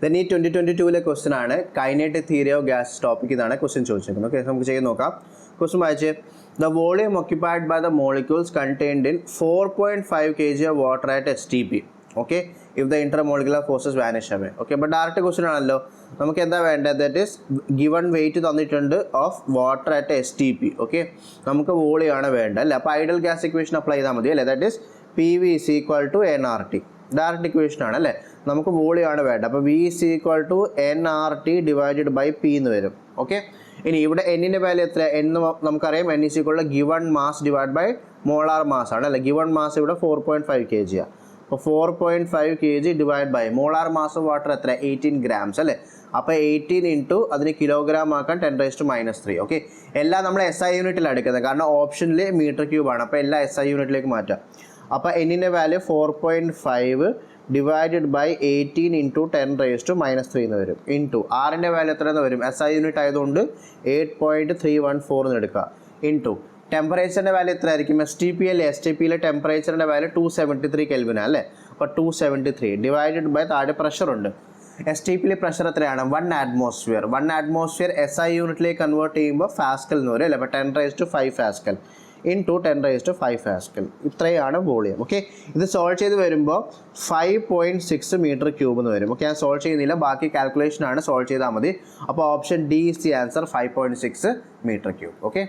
Then ഈ 2022 question ആണ് kinetic theory of gas topic ഇതാണ് ക്വസ്റ്റ്യൻ ചോദിച്ചിരിക്കുന്നത്. ഓക്കെ, നമുക്ക് ചെയ്ത് നോക്കാം. ക്വസ്റ്റ്യൻ വായിച്ച് the volume occupied by the molecules contained in 4.5 kg of water at STP. Okay, if the intermolecular forces vanish away. Okay, അപ്പോൾ direct question ആണല്ലോ. നമുക്ക് എന്താ വേണ്ടത്? ദാറ്റ് ഈസ് ഗിവൺ വെയിറ്റ് തന്നിട്ടുണ്ട് of water at STP. Okay, നമുക്ക് വോളിയാണ് വേണ്ടത് അല്ലേ. അപ്പോൾ ഐഡിയൽ ഗ്യാസ് ഇക്വേഷൻ അപ്ലൈ ചെയ്താൽ മതി അല്ലേ. That is PV is equal to nRT. Direct equation ആണ് അല്ലേ. നമുക്ക് വോളിയാണ് വേണ്ടത്. അപ്പോൾ V is equal to nRT divided by P എന്ന് വരും. ഓക്കെ, ഇനി ഇവിടെ എന്നിൻ്റെ വാല്യൂ എത്ര? എന്ന് നമുക്കറിയാം n is equal to given mass divide by molar mass ആണ് അല്ലേ. ഗിവൺ മാസ് ഇവിടെ 4.5 kg ആണ്. അപ്പോൾ 4.5 kg divide by molar mass of water എത്ര? 18 grams അല്ലേ. അപ്പോൾ 18 ഇൻറ്റു അതിന് കിലോഗ്രാം ആക്കാൻ 10⁻³ ഓക്കെ, എല്ലാം നമ്മൾ SI യൂണിറ്റിലാണ് എടുക്കുന്നത്, കാരണം ഓപ്ഷനിൽ മീറ്റർ ക്യൂബ് ആണ്. അപ്പോൾ എല്ലാം SI യൂണിറ്റിലേക്ക് മാറ്റാം. അപ്പോൾ എന്നിൻ്റെ വാല്യൂ 4.5 ഡിവൈഡഡ് ബൈ 18 ഇൻറ്റു 10⁻³ എന്ന് വരും. ഇൻറ്റു ആറിൻ്റെ വാല്യൂ എത്ര എന്ന് വരും? SI യൂണിറ്റ് ആയതുകൊണ്ട് 8.314 എന്ന് എടുക്കുക. ഇൻറ്റു ടെമ്പറേച്ചറിൻ്റെ വാല്യൂ എത്ര ആയിരിക്കും? STP അല്ലേ. STPയിലെ ടെമ്പറേച്ചറിൻ്റെ വാല്യൂ 273 കെൽവിനാണ് അല്ലേ. അപ്പോൾ 273 ഡിവൈഡഡ് ബൈ താഴെ പ്രഷറുണ്ട്. STPയിലെ പ്രഷർ എത്രയാണ്? 1 atmosphere. 1 atmosphere SI യൂണിറ്റിലേക്ക് കൺവേർട്ട് ചെയ്യുമ്പോൾ ഫാസ്കൽ എന്ന് വരും അല്ലേ. അപ്പോൾ 10⁵5 ഫാസ്കൽ ഇൻറ്റു 10⁵5 ഫാസ്കൽ. ഇത്രയാണ് വോളിയം. ഓക്കെ, ഇത് സോൾവ് ചെയ്ത് വരുമ്പോൾ 5.6 m³ എന്ന് വരും. ഓക്കെ, ഞാൻ സോൾവ് ചെയ്യുന്നില്ല, ബാക്കി കാൽക്കുലേഷനാണ്, സോൾവ് ചെയ്താൽ മതി. അപ്പോൾ option D is the answer, 5.6 m³. Okay.